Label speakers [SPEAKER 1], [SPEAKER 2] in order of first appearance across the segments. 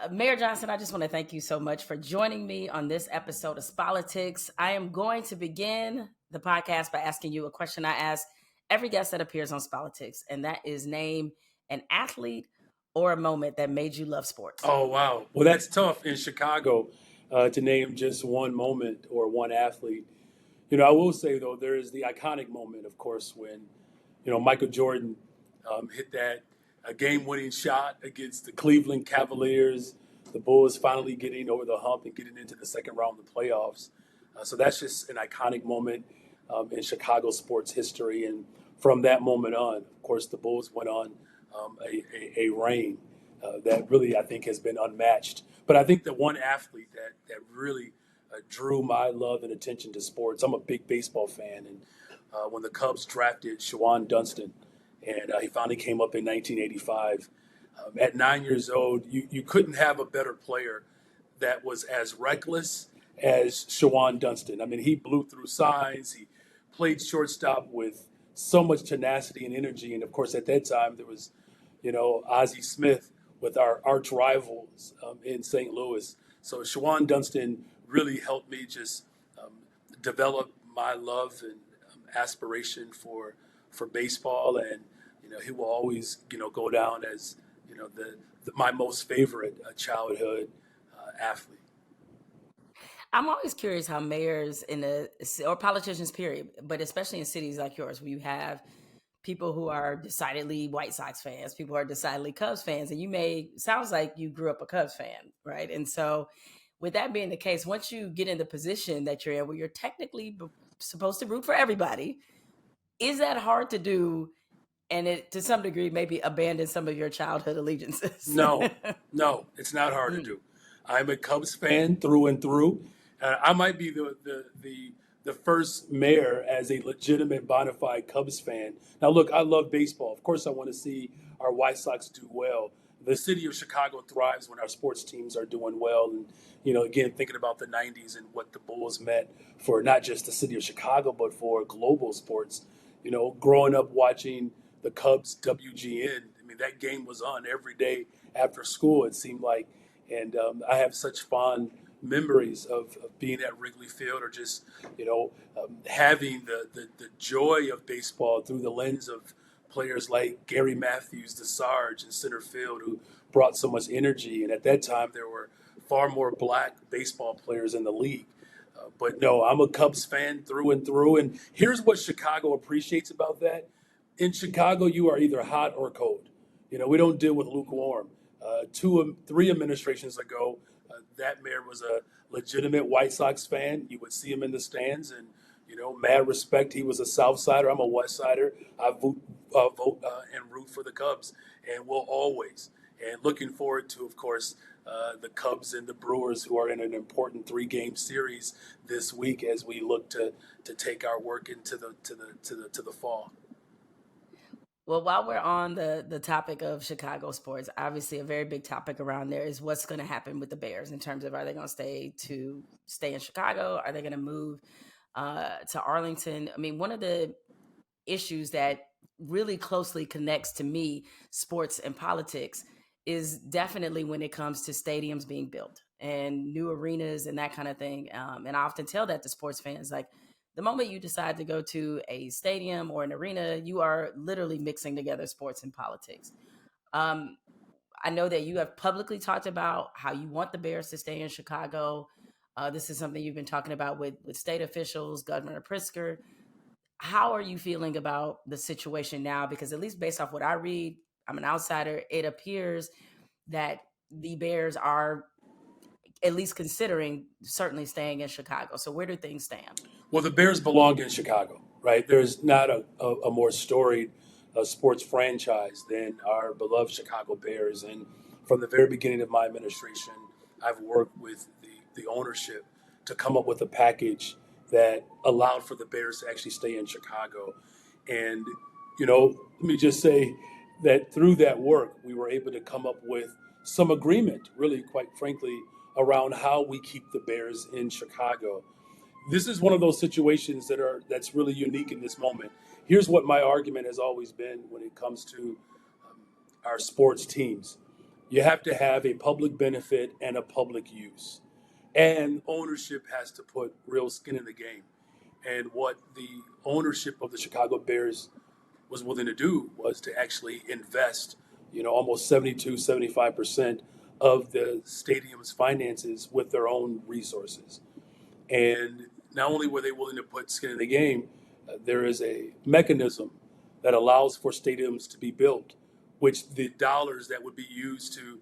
[SPEAKER 1] Mayor Johnson, I just want to thank you so much for joining me on this episode of Spolitics. I am going to begin the podcast by asking you a question I ask every guest that appears on Spolitics, and that is name an athlete or a moment that made you love sports.
[SPEAKER 2] Oh, wow. Well, that's tough in Chicago to name just one moment or one athlete. I will say, though, there is the iconic moment, of course, when, Michael Jordan hit that game-winning shot against the Cleveland Cavaliers, the Bulls finally getting over the hump and getting into the second round of the playoffs. So that's just an iconic moment in Chicago sports history. And from that moment on, of course, the Bulls went on a reign that really, I think, has been unmatched. But I think the one athlete that really drew my love and attention to sports, I'm a big baseball fan. And when the Cubs drafted Shawan Dunston, and he finally came up in 1985, at 9 years old, you couldn't have a better player that was as reckless as Shawan Dunston. I mean, he blew through signs. He played shortstop with so much tenacity and energy. And of course, at that time, there was, Ozzie Smith with our arch rivals in St. Louis. So Shawan Dunston really helped me just develop my love and aspiration for baseball. And, he will always, go down as, my most favorite childhood athlete.
[SPEAKER 1] I'm always curious how mayors or politicians, period, but especially in cities like yours, where you have people who are decidedly White Sox fans, people who are decidedly Cubs fans, and sounds like you grew up a Cubs fan, right? And so with that being the case, once you get in the position that you're in, where you're technically supposed to root for everybody, is that hard to do? And it, to some degree, maybe abandon some of your childhood allegiances?
[SPEAKER 2] No, it's not hard to do. I'm a Cubs fan through and through. I might be the first mayor as a legitimate bona fide Cubs fan. Now, look, I love baseball. Of course, I want to see our White Sox do well. The city of Chicago thrives when our sports teams are doing well. And, again, thinking about the 90s and what the Bulls meant for not just the city of Chicago, but for global sports. Growing up watching the Cubs WGN, I mean, that game was on every day after school, it seemed like. And I have such fond memories of being at Wrigley Field, or just, having the joy of baseball through the lens of players like Gary Matthews, the Sarge in center field, who brought so much energy. And at that time, there were far more black baseball players in the league. But no, I'm a Cubs fan through and through. And here's what Chicago appreciates about that. In Chicago, you are either hot or cold. We don't deal with lukewarm. 3 administrations ago, that mayor was a legitimate White Sox fan. You would see him in the stands, and mad respect. He was a South Sider. I'm a West Sider. I vote and root for the Cubs, and will always. And looking forward to, of course, the Cubs and the Brewers, who are in an important 3-game series this week as we look to take our work into the fall.
[SPEAKER 1] Well, while we're on the topic of Chicago sports, obviously a very big topic around there is what's going to happen with the Bears in terms of, are they going to stay in Chicago? Are they going to move to Arlington? I mean, one of the issues that really closely connects to me, sports and politics, is definitely when it comes to stadiums being built and new arenas and that kind of thing. And I often tell that to sports fans, like, the moment you decide to go to a stadium or an arena, you are literally mixing together sports and politics. I know that you have publicly talked about how you want the Bears to stay in Chicago. This is something you've been talking about with state officials, Governor Pritzker. How are you feeling about the situation now? Because at least based off what I read, I'm an outsider, it appears that the Bears are at least considering certainly staying in Chicago. So where do things stand?
[SPEAKER 2] Well, the Bears belong in Chicago, right? There's not a more storied sports franchise than our beloved Chicago Bears. And from the very beginning of my administration, I've worked with the ownership to come up with a package that allowed for the Bears to actually stay in Chicago. And, let me just say that through that work, we were able to come up with some agreement, really, quite frankly, around how we keep the Bears in Chicago. This is one of those situations that's really unique in this moment. Here's what my argument has always been when it comes to our sports teams. You have to have a public benefit and a public use. And ownership has to put real skin in the game. And what the ownership of the Chicago Bears was willing to do was to actually invest, almost 72, 75% of the stadium's finances with their own resources. And not only were they willing to put skin in the game, there is a mechanism that allows for stadiums to be built, which the dollars that would be used to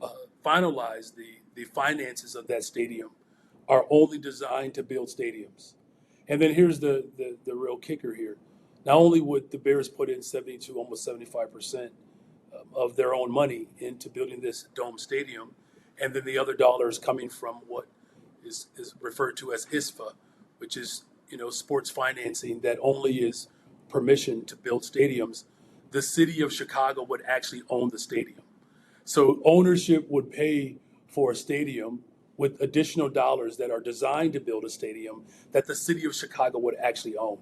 [SPEAKER 2] uh, finalize the finances of that stadium are only designed to build stadiums. And then here's the real kicker here. Not only would the Bears put in 72, almost 75% of their own money into building this dome stadium, and then the other dollars coming from what is referred to as ISFA, which is sports financing that only is permission to build stadiums. The city of Chicago would actually own the stadium. So ownership would pay for a stadium with additional dollars that are designed to build a stadium that the city of Chicago would actually own.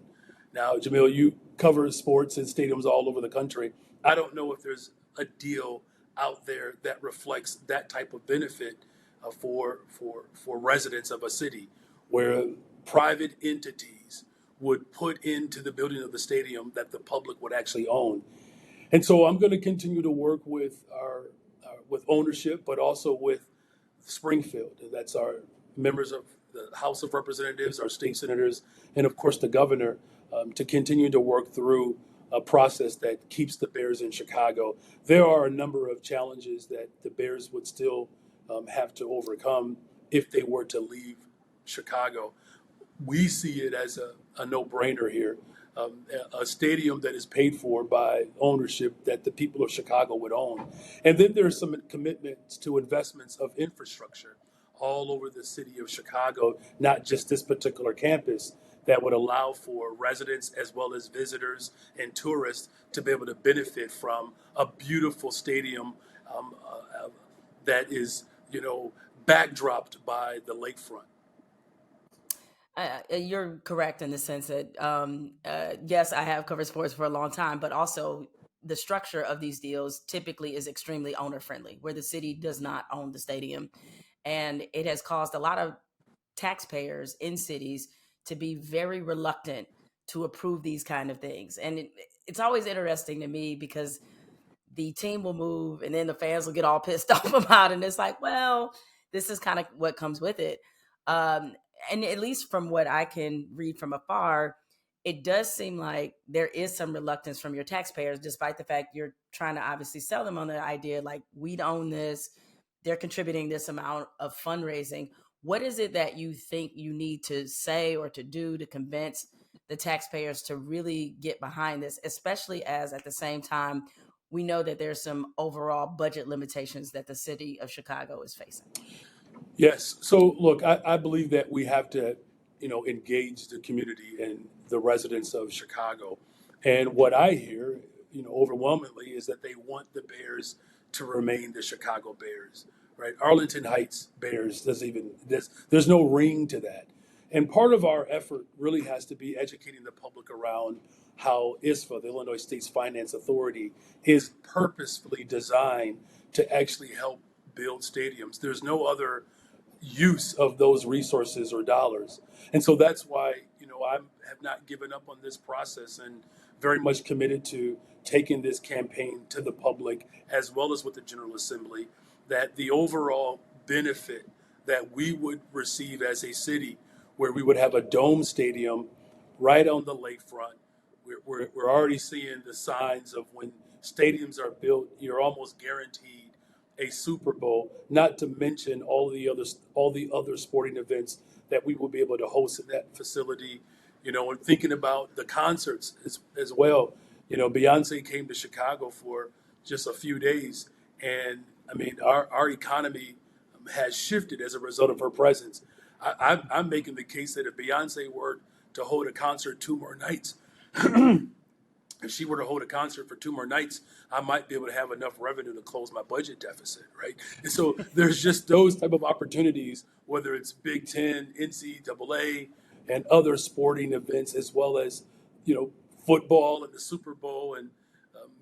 [SPEAKER 2] Now, Jemele, you cover sports and stadiums all over the country. I don't know if there's a deal out there that reflects that type of benefit for residents of a city, where private entities would put into the building of the stadium that the public would actually own. And so I'm going to continue to work with our with ownership, but also with Springfield. That's our members of the House of Representatives, our state senators, and of course the governor, to continue to work through a process that keeps the Bears in Chicago. There are a number of challenges that the Bears would still have to overcome if they were to leave Chicago. We see it as a no-brainer here. A stadium that is paid for by ownership that the people of Chicago would own. And then there's some commitments to investments of infrastructure all over the city of Chicago, not just this particular campus, that would allow for residents as well as visitors and tourists to be able to benefit from a beautiful stadium that is, backdropped by the lakefront.
[SPEAKER 1] You're correct in the sense that yes, I have covered sports for a long time, but also the structure of these deals typically is extremely owner friendly, where the city does not own the stadium, and it has caused a lot of taxpayers in cities to be very reluctant to approve these kind of things. And it's always interesting to me because the team will move and then the fans will get all pissed off about it. And it's like, well, this is kind of what comes with it. Um, and at least from what I can read from afar, it does seem like there is some reluctance from your taxpayers, despite the fact you're trying to obviously sell them on the idea like, we'd own this, they're contributing this amount of fundraising. What is it that you think you need to say or to do to convince the taxpayers to really get behind this, especially as at the same time we know that there's some overall budget limitations that the city of Chicago is facing?
[SPEAKER 2] Yes. So look, I believe that we have to, engage the community and the residents of Chicago. And what I hear, overwhelmingly is that they want the Bears to remain the Chicago Bears, right? Arlington Heights Bears doesn't even, there's no ring to that. And part of our effort really has to be educating the public around how ISFA, the Illinois State's Finance Authority, is purposefully designed to actually help build stadiums. There's no other use of those resources or dollars. And so that's why, I have not given up on this process and very much committed to taking this campaign to the public as well as with the General Assembly, that the overall benefit that we would receive as a city, where we would have a dome stadium right on the lakefront. We're already seeing the signs of when stadiums are built, you're almost guaranteed a Super Bowl, not to mention all the other sporting events that we will be able to host in that facility. And thinking about the concerts as well. Beyonce came to Chicago for just a few days, and I mean, our economy has shifted as a result of her presence. I'm making the case that if Beyonce were to hold a concert 2 more nights, if she were to hold a concert for 2 more nights, I might be able to have enough revenue to close my budget deficit, right? And so there's just those type of opportunities, whether it's Big Ten, NCAA, and other sporting events, as well as you know football and the Super Bowl and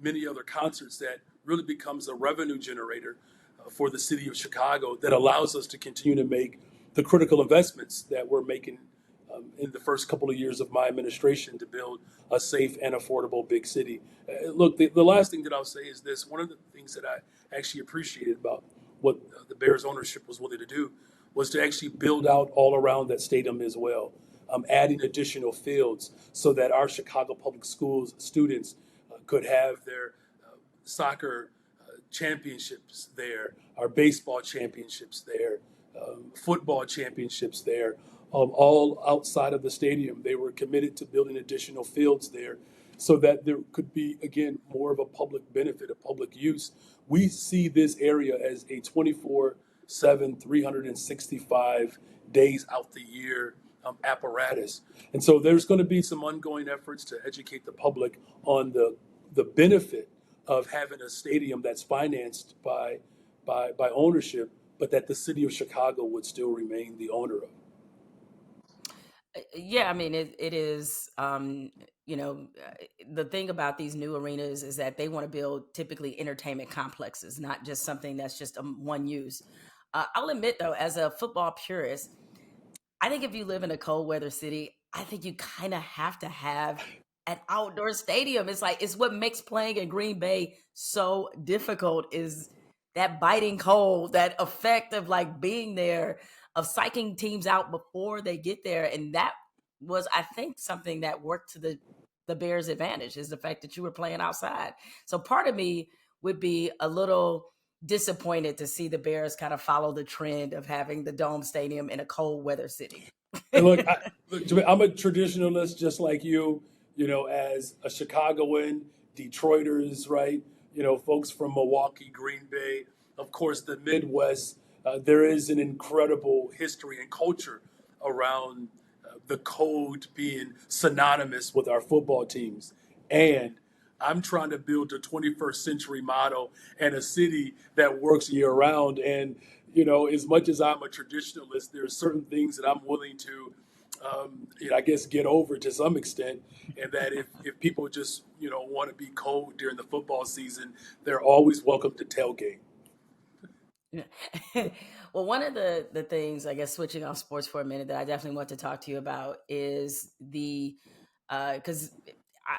[SPEAKER 2] many other concerts that really becomes a revenue generator. for the city of Chicago that allows us to continue to make the critical investments that we're making in the first couple of years of my administration to build a safe and affordable big city. Look, the last thing that I'll say is this. One of the things that I actually appreciated about what the Bears ownership was willing to do was to actually build out all around that stadium as well, adding additional fields so that our Chicago Public Schools students could have their soccer championships there, our baseball championships there, football championships there, all outside of the stadium. They were committed to building additional fields there so that there could be, again, more of a public benefit, a public use. We see this area as a 24/7, 365 days out the year apparatus. And so there's going to be some ongoing efforts to educate the public on the benefit of having a stadium that's financed by ownership, but that the city of Chicago would still remain the owner of.
[SPEAKER 1] Yeah, I mean, it is, the thing about these new arenas is that they want to build typically entertainment complexes, not just something that's just one use. I'll admit, though, as a football purist, I think if you live in a cold weather city, I think you kind of have to have an outdoor stadium. It's like it's what makes playing in Green Bay so difficult is that biting cold, that effect of like being there, of psyching teams out before they get there. And that was, I think, something that worked to the Bears' advantage is the fact that you were playing outside. So part of me would be a little disappointed to see the Bears kind of follow the trend of having the dome stadium in a cold weather city.
[SPEAKER 2] And look, I'm a traditionalist just like you, as a Chicagoan, Detroiters, right? Folks from Milwaukee, Green Bay, of course, the Midwest. There is an incredible history and culture around the code being synonymous with our football teams. And I'm trying to build a 21st century model and a city that works year round. And, as much as I'm a traditionalist, there are certain things that I'm willing to, I guess, get over to some extent. And that if people just, want to be cold during the football season, they're always welcome to tailgate.
[SPEAKER 1] Yeah. Well, one of the things, I guess, switching off sports for a minute, that I definitely want to talk to you about is the because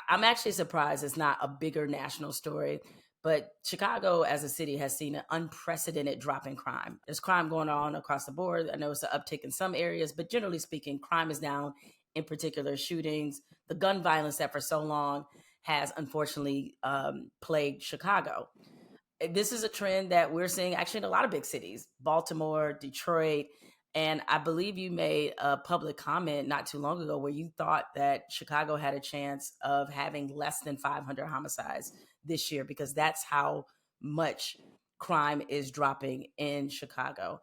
[SPEAKER 1] I'm actually surprised it's not a bigger national story, but Chicago as a city has seen an unprecedented drop in crime. There's crime going on across the board. I know it's an uptick in some areas, but generally speaking, crime is down. In particular, shootings, the gun violence that for so long has unfortunately plagued Chicago. This is a trend that we're seeing actually in a lot of big cities, Baltimore, Detroit. And I believe you made a public comment not too long ago where you thought that Chicago had a chance of having less than 500 homicides this year because that's how much crime is dropping in Chicago.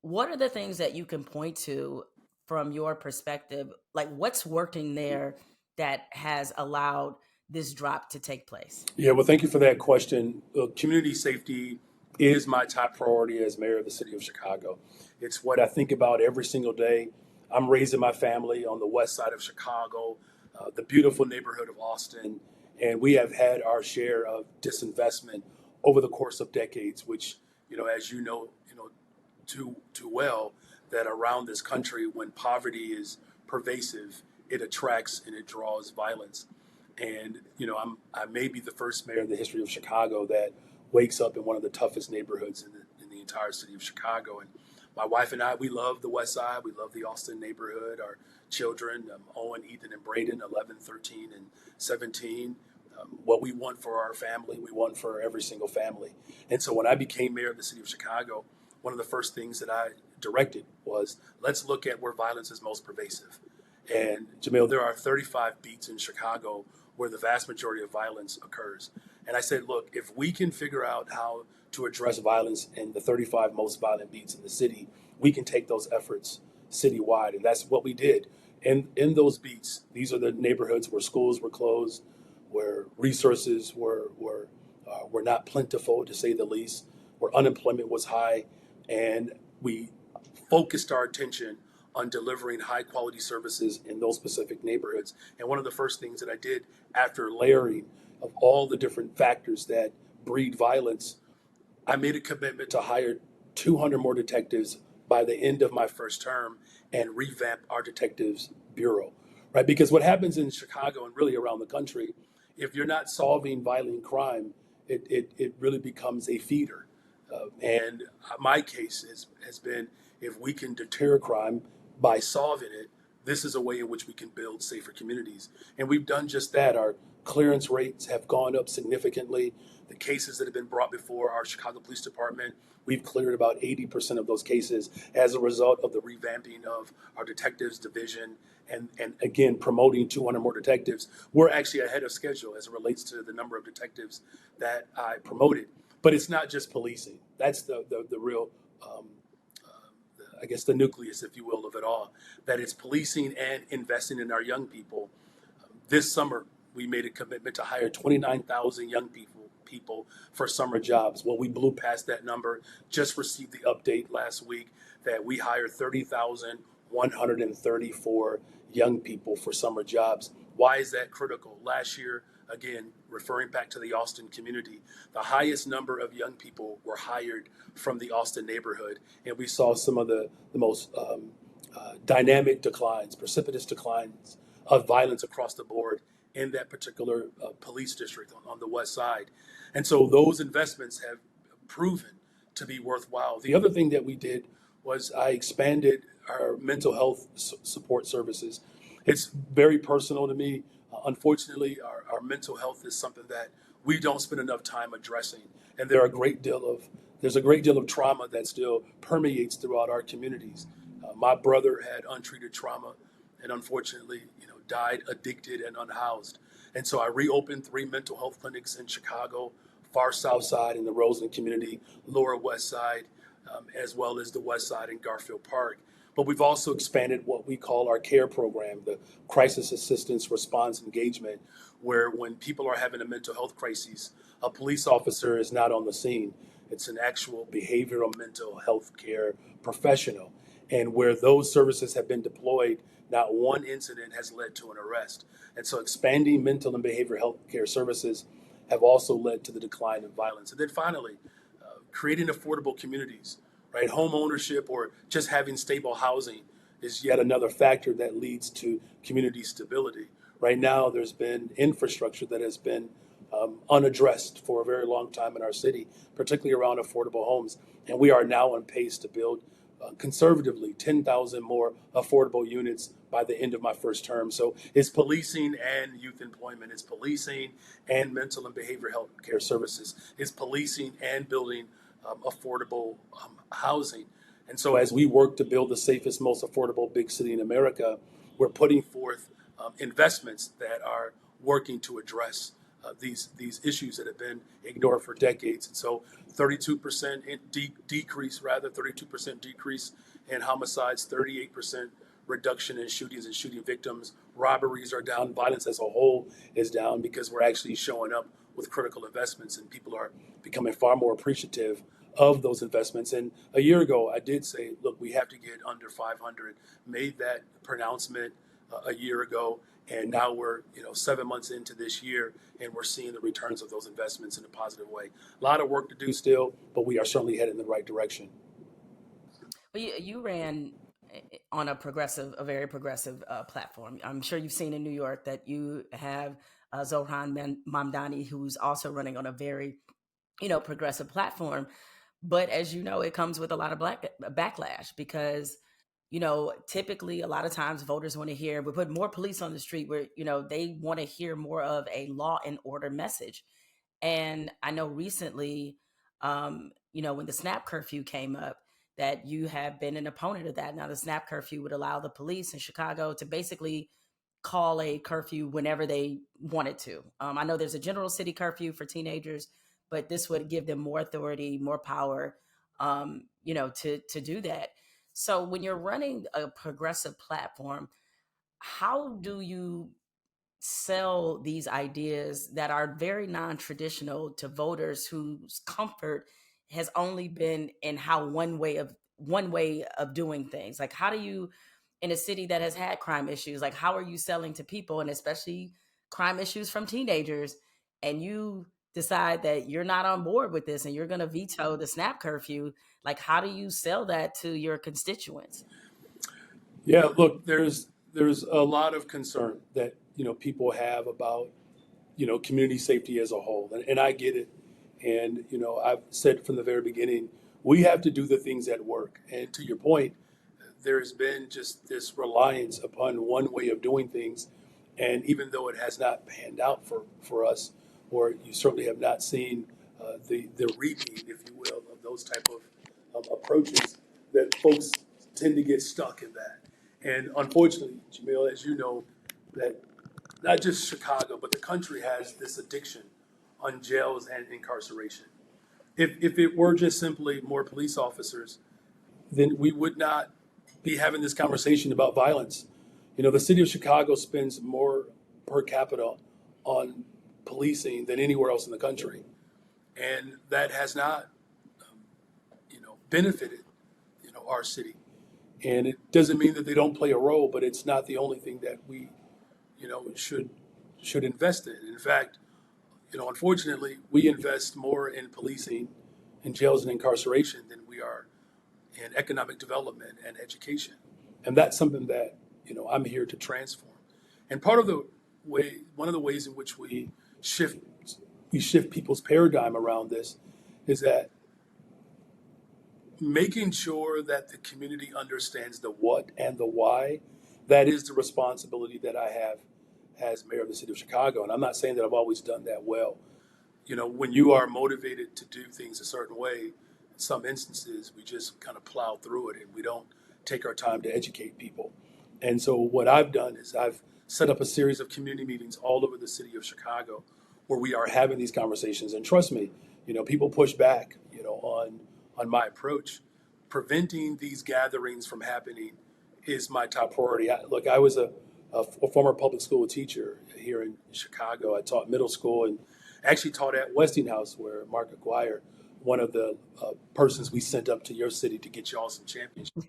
[SPEAKER 1] What are the things that you can point to from your perspective? Like what's working there that has allowed this drop to take place?
[SPEAKER 2] Yeah, well, thank you for that question. Community safety is my top priority as mayor of the city of Chicago. It's what I think about every single day. I'm raising my family on the west side of Chicago, the beautiful neighborhood of Austin, and we have had our share of disinvestment over the course of decades, which, as too well, that around this country, when poverty is pervasive, it attracts and it draws violence. And I may be the first mayor in the history of Chicago that wakes up in one of the toughest neighborhoods in the entire city of Chicago. And my wife and I, we love the West Side. We love the Austin neighborhood. Our children, Owen, Ethan, and Braden, 11, 13, and 17. What we want for our family, we want for every single family. And so when I became mayor of the city of Chicago, one of the first things that I directed was let's look at where violence is most pervasive. And Jemele, there are 35 beats in Chicago where the vast majority of violence occurs. And I said, look, if we can figure out how to address violence in the 35 most violent beats in the city, we can take those efforts citywide. And that's what we did. And in those beats, these are the neighborhoods where schools were closed, where resources were not plentiful, to say the least, where unemployment was high. And we focused our attention on delivering high quality services in those specific neighborhoods. And one of the first things that I did after layering of all the different factors that breed violence I made a commitment to hire 200 more detectives by the end of my first term and revamp our detectives bureau, right? Because what happens in Chicago and really around the country, if you're not solving violent crime, it really becomes a feeder. And my case has been, if we can deter crime by solving it, this is a way in which we can build safer communities. And we've done just that. Our clearance rates have gone up significantly. The cases that have been brought before our Chicago Police Department, we've cleared about 80% of those cases as a result of the revamping of our detectives division and again, promoting 200 more detectives. We're actually ahead of schedule as it relates to the number of detectives that I promoted. But it's not just policing. That's the real, um, I guess, the nucleus, if you will, of it all. That it's policing and investing in our young people. This summer, we made a commitment to hire 29,000 young people for summer jobs. Well, we blew past that number. Just received the update last week that we hired 30,134 young people for summer jobs. Why is that critical? Last year, again, referring back to the Austin community, the highest number of young people were hired from the Austin neighborhood. And we saw some of the most dynamic declines, precipitous declines of violence across the board in that particular police district on the west side. And so those investments have proven to be worthwhile. The other thing that we did was I expanded our mental health support services. It's very personal to me. Unfortunately, our mental health is something that we don't spend enough time addressing. And there's a great deal of trauma that still permeates throughout our communities. My brother had untreated trauma and unfortunately, died addicted and unhoused. And so I reopened 3 mental health clinics in Chicago, far south side in the Roseland community, lower west side, as well as the west side in Garfield Park. But we've also expanded what we call our CARE program, the Crisis Assistance Response Engagement, where when people are having a mental health crisis, a police officer is not on the scene. It's an actual behavioral mental health care professional. And where those services have been deployed, not one incident has led to an arrest. And so expanding mental and behavioral health care services have also led to the decline in violence. And then finally, creating affordable communities, right? Home ownership or just having stable housing is yet another factor that leads to community stability. Right now, there's been infrastructure that has been unaddressed for a very long time in our city, particularly around affordable homes. And we are now on pace to build conservatively 10,000 more affordable units by the end of my first term. So it's policing and youth employment. It's policing and mental and behavioral health care services. It's policing and building affordable housing. And so as we work to build the safest, most affordable big city in America, we're putting forth investments that are working to address these issues that have been ignored for decades. And so 32% decrease, rather, 32% decrease in homicides, 38% reduction in shootings and shooting victims. Robberies are down. Violence as a whole is down because we're actually showing up with critical investments and people are becoming far more appreciative of those investments. And a year ago, I did say, look, we have to get under 500. Made that pronouncement a year ago, and now we're 7 months into this year, and we're seeing the returns of those investments in a positive way. A lot of work to do still, but we are certainly headed in the right direction.
[SPEAKER 1] Well, you ran on a very progressive platform. I'm sure you've seen in New York that you have Zohran Mamdani, who's also running on a very, progressive platform. But as you know, it comes with a lot of backlash because, typically a lot of times voters want to hear, we put more police on the street where, they want to hear more of a law and order message. And I know recently, when the SNAP curfew came up, that you have been an opponent of that. Now, the SNAP curfew would allow the police in Chicago to basically call a curfew whenever they wanted to. I know there's a general city curfew for teenagers, but this would give them more authority, more power, to do that. So when you're running a progressive platform, how do you sell these ideas that are very non-traditional to voters whose comfort has only been in how one way of doing things? Like, how do you, in a city that has had crime issues, like how are you selling to people, and especially crime issues from teenagers, and you decide that you're not on board with this and you're going to veto the snap curfew, like how do you sell that to your constituents?
[SPEAKER 2] Yeah, look, there's a lot of concern that people have about community safety as a whole, and I get it. And I've said from the very beginning, we have to do the things that work. And to your point, there's been just this reliance upon one way of doing things, and even though it has not panned out for us, or you certainly have not seen the repeat, if you will, of those type of approaches, that folks tend to get stuck in that. And unfortunately, Jamil, as you know, that not just Chicago, but the country has this addiction on jails and incarceration. If it were just simply more police officers, then we would not be having this conversation about violence. The city of Chicago spends more per capita on policing than anywhere else in the country, and that has not, benefited, our city. And it doesn't mean that they don't play a role, but it's not the only thing that we, should invest in. In fact, unfortunately, we invest more in policing, in jails and incarceration than we are in economic development and education. And that's something that, I'm here to transform. And one of the ways in which we shift people's paradigm around this is that making sure that the community understands the what and the why. That is the responsibility that I have as mayor of the city of Chicago. And I'm not saying that I've always done that well. When you are motivated to do things a certain way, in some instances, we just kind of plow through it and we don't take our time to educate people. And so what I've done is I've set up a series of community meetings all over the city of Chicago where we are having these conversations. And trust me, people push back, on my approach. Preventing these gatherings from happening is my top priority. Look, I was a former public school teacher here in Chicago. I taught middle school and actually taught at Westinghouse, where Mark Aguirre, one of the persons we sent up to your city to get y'all some championships.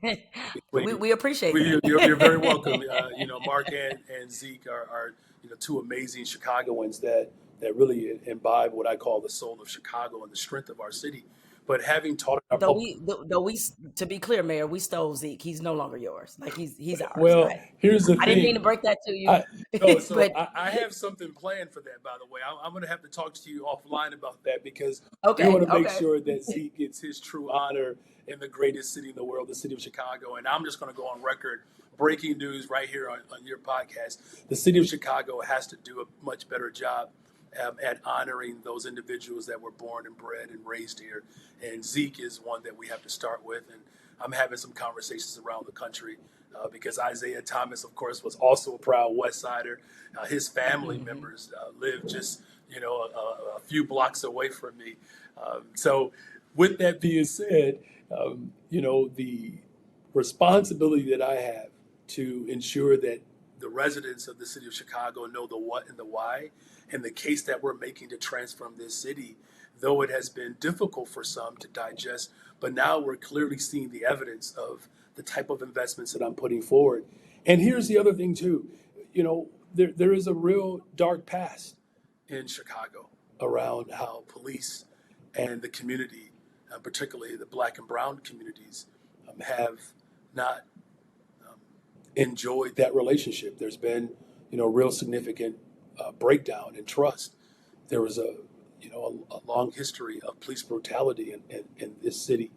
[SPEAKER 1] We appreciate
[SPEAKER 2] You're very welcome.
[SPEAKER 1] that.
[SPEAKER 2] Mark and Zeke are two amazing Chicagoans that really imbibe what I call the soul of Chicago and the strength of our city. But having taught in our public,
[SPEAKER 1] Though we, to be clear, Mayor, we stole Zeke. He's no longer yours. Like he's ours.
[SPEAKER 2] well, here's the
[SPEAKER 1] I didn't mean
[SPEAKER 2] thing.
[SPEAKER 1] to break that to you,
[SPEAKER 2] I no, so
[SPEAKER 1] but
[SPEAKER 2] I have something planned for that. By the way, I'm going to have to talk to you offline about that because we
[SPEAKER 1] okay,
[SPEAKER 2] want to make
[SPEAKER 1] okay.
[SPEAKER 2] sure that Zeke gets his true honor in the greatest city in the world, the city of Chicago. And I'm just going to go on record, breaking news right here on your podcast. The city of Chicago has to do a much better job at honoring those individuals that were born and bred and raised here. And Zeke is one that we have to start with. And I'm having some conversations around the country because Isaiah Thomas, of course, was also a proud West Sider. His family
[SPEAKER 1] Hmm.
[SPEAKER 2] members live just, a few blocks away from me. So, with that being said, the responsibility that I have to ensure that the residents of the city of Chicago know the what and the why, and the case that we're making to transform this city, though it has been difficult for some to digest, but now we're clearly seeing the evidence of the type of investments that I'm putting forward. And here's the other thing too, there is a real dark past in Chicago around how police and the community, particularly the black and brown communities, have not enjoyed that relationship. There's been, real significant breakdown in trust. There was a long history of police brutality in this city,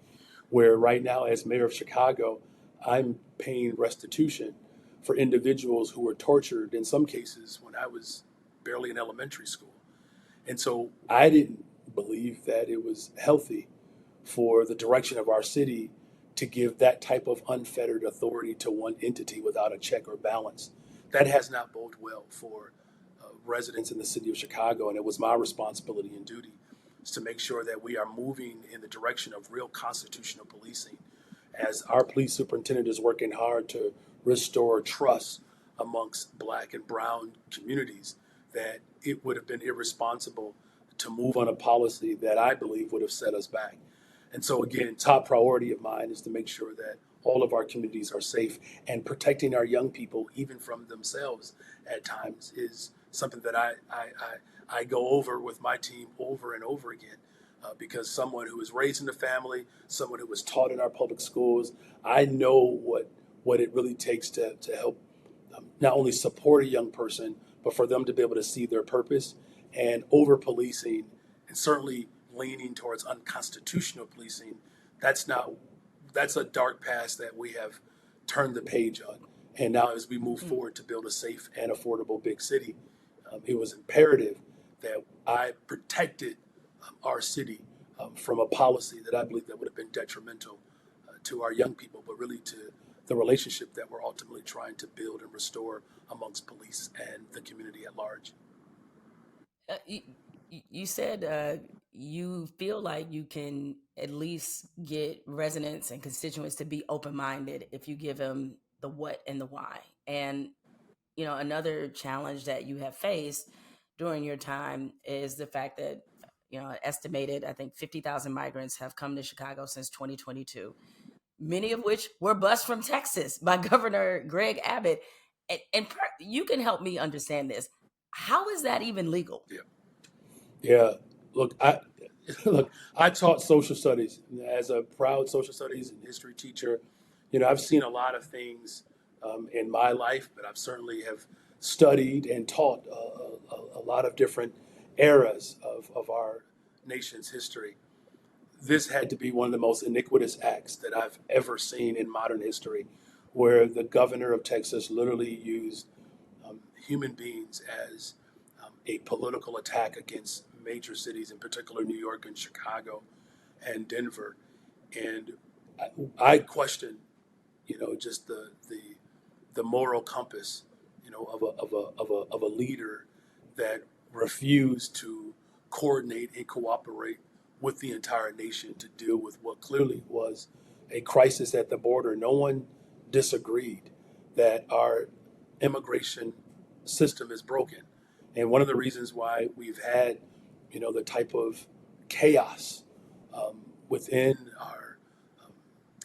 [SPEAKER 2] where right now, as mayor of Chicago, I'm paying restitution for individuals who were tortured in some cases when I was barely in elementary school. And so I didn't believe that it was healthy for the direction of our city to give that type of unfettered authority to one entity without a check or balance. That has not boded well for residents in the city of Chicago, and it was my responsibility and duty is to make sure that we are moving in the direction of real constitutional policing as our police superintendent is working hard to restore trust amongst black and brown communities, that it would have been irresponsible to move on a policy that I believe would have set us back. And so, again, top priority of mine is to make sure that all of our communities are safe, and protecting our young people, even from themselves at times, is something that I go over with my team over and over again. Because someone who was raised in the family, someone who was taught in our public schools, I know what it really takes to help not only support a young person, but for them to be able to see their purpose. And over policing, and certainly leaning towards unconstitutional policing, that's not that's a dark past that we have turned the page on. And now, as we move
[SPEAKER 1] Mm.
[SPEAKER 2] forward to build a safe and affordable big city, it was imperative that I protected our city from a policy that I believe that would have been detrimental to our young people, but really to the relationship that we're ultimately trying to build and restore amongst police and the community at large.
[SPEAKER 1] You, you said you feel like you can at least get residents and constituents to be open minded if you give them the what and the why. And another challenge that you have faced during your time is the fact that estimated, I think, 50,000 migrants have come to Chicago since 2022, many of which were bused from Texas by Governor Greg Abbott. You can help me understand this. How is that even legal?
[SPEAKER 2] Yeah. Yeah. Look, I look, I taught social studies as a proud social studies and history teacher. I've seen a lot of things in my life, but I've certainly have studied and taught a lot of different eras of our nation's history. This had to be one of the most iniquitous acts that I've ever seen in modern history, where the governor of Texas literally used human beings as a political attack against major cities, in particular New York and Chicago and Denver. And I question, just the moral compass, of a leader that refused to coordinate and cooperate with the entire nation to deal with what clearly was a crisis at the border. No one disagreed that our immigration system is broken. And one of the reasons why we've had, the type of chaos within our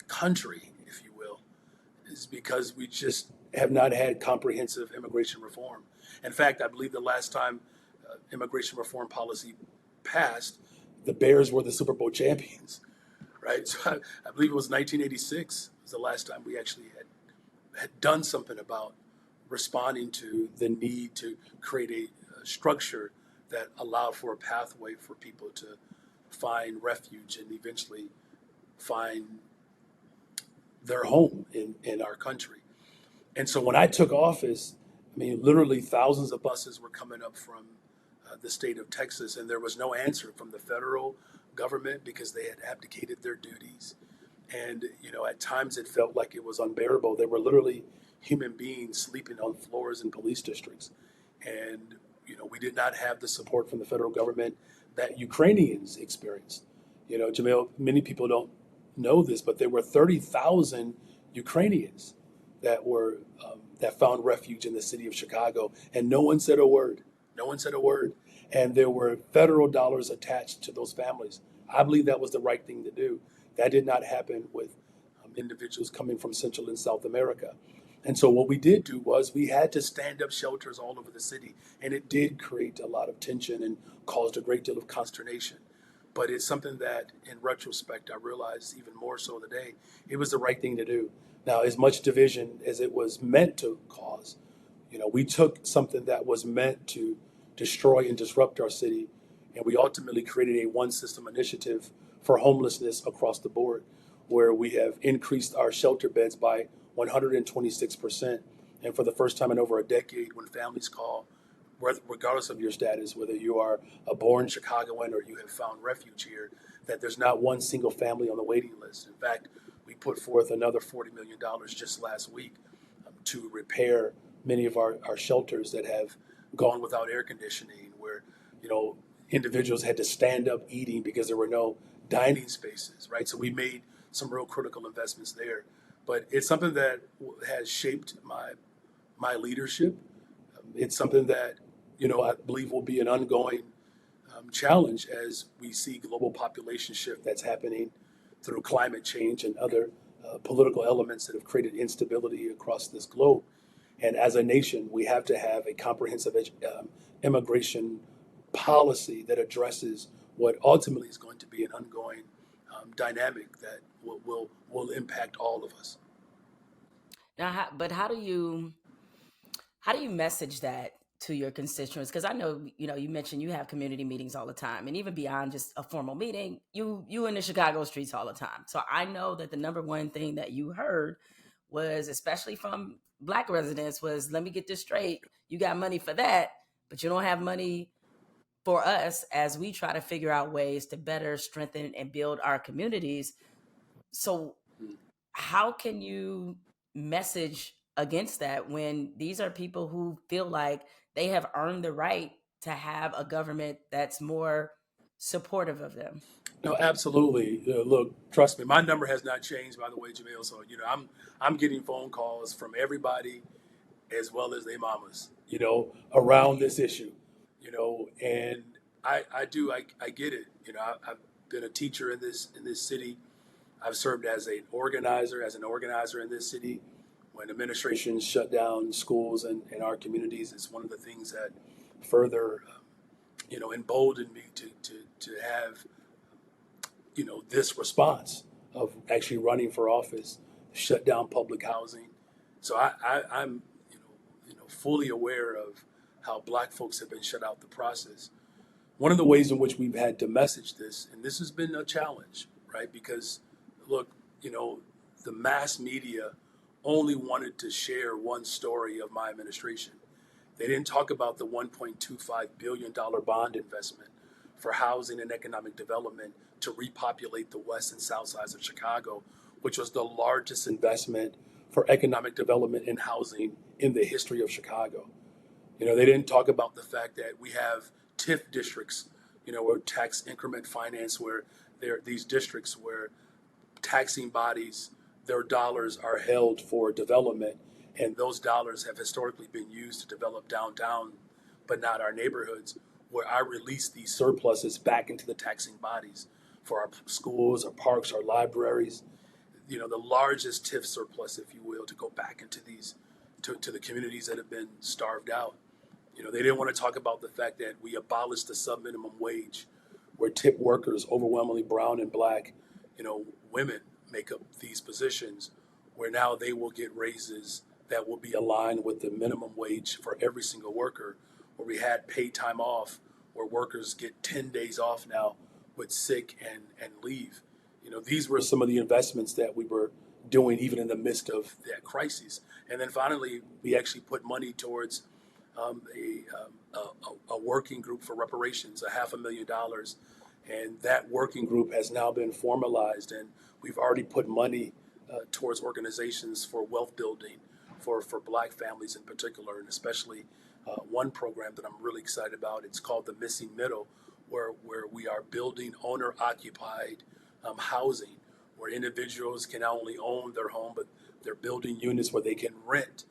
[SPEAKER 2] country, if you will, is because we just have not had comprehensive immigration reform. In fact, I believe the last time immigration reform policy passed, the Bears were the Super Bowl champions, right? So I believe it was 1986 was the last time we actually had done something about responding to the need to create a structure that allowed for a pathway for people to find refuge and eventually find their home in our country. And so when I took office, I mean, literally thousands of buses were coming up from the state of Texas, and there was no answer from the federal government because they had abdicated their duties. And, at times it felt like it was unbearable. There were literally human beings sleeping on floors in police districts. And, we did not have the support from the federal government that Ukrainians experienced. Jemele, many people don't know this, but there were 30,000 Ukrainians that found refuge in the city of Chicago, and no one said a word. No one said a word. And there were federal dollars attached to those families. I believe that was the right thing to do. That did not happen with individuals coming from Central and South America. And so what we did do was we had to stand up shelters all over the city, and it did create a lot of tension and caused a great deal of consternation. But it's something that, in retrospect, I realized even more so today, it was the right thing to do. Now, as much division as it was meant to cause, we took something that was meant to destroy and disrupt our city, and we ultimately created a one system initiative for homelessness across the board, where we have increased our shelter beds by 126%. And for the first time in over a decade, when families call, regardless of your status, whether you are a born Chicagoan or you have found refuge here, that there's not one single family on the waiting list. In fact, we put forth another $40 million just last week to repair many of our shelters that have gone without air conditioning, where individuals had to stand up eating because there were no dining spaces, right? So we made some real critical investments there. But it's something that has shaped my leadership. It's something that I believe will be an ongoing challenge as we see global population shift that's happening through climate change and other political elements that have created instability across this globe. And as a nation, we have to have a comprehensive immigration policy that addresses what ultimately is going to be an ongoing dynamic that will impact all of us.
[SPEAKER 1] Now, but how do you message that to your constituents? Because I know, you mentioned you have community meetings all the time, and even beyond just a formal meeting, you in the Chicago streets all the time. So I know that the number one thing that you heard was, especially from Black residents, was, let me get this straight: you got money for that, but you don't have money for us as we try to figure out ways to better strengthen and build our communities. So how can you message against that when these are people who feel like they have earned the right to have a government that's more supportive of them?
[SPEAKER 2] No, absolutely. Look, trust me, my number has not changed. By the way, Jamil. So I'm getting phone calls from everybody, as well as their mamas. Around this issue. And I get it. I've been a teacher in this city. I've served as an organizer in this city. When administrations shut down schools and our communities, it's one of the things that further, emboldened me to have, this response of actually running for office, shut down public housing. So I'm, fully aware of how Black folks have been shut out the process. One of the ways in which we've had to message this, and this has been a challenge, right? Because, look, the mass media only wanted to share one story of my administration. They didn't talk about the $1.25 billion bond investment for housing and economic development to repopulate the west and south sides of Chicago, which was the largest investment for economic development and housing in the history of Chicago. They didn't talk about the fact that we have TIF districts, or tax increment finance, where there are these districts where taxing bodies, their dollars are held for development, and those dollars have historically been used to develop downtown, but not our neighborhoods, where I release these surpluses back into the taxing bodies for our schools, our parks, our libraries. The largest TIF surplus, if you will, to go back into these to the communities that have been starved out. They didn't want to talk about the fact that we abolished the sub-minimum wage, where tip workers, overwhelmingly brown and Black, women, make up these positions, where now they will get raises that will be aligned with the minimum wage for every single worker, where we had paid time off, where workers get 10 days off now with sick and leave. These were some of the investments that we were doing even in the midst of that crisis. And then finally, we actually put money towards a working group for reparations, $500,000, and that working group has now been formalized, and we've already put money towards organizations for wealth building for Black families in particular, and especially one program that I'm really excited about. It's called the Missing Middle, where we are building owner-occupied housing, where individuals can not only own their home, but they're building units where they can rent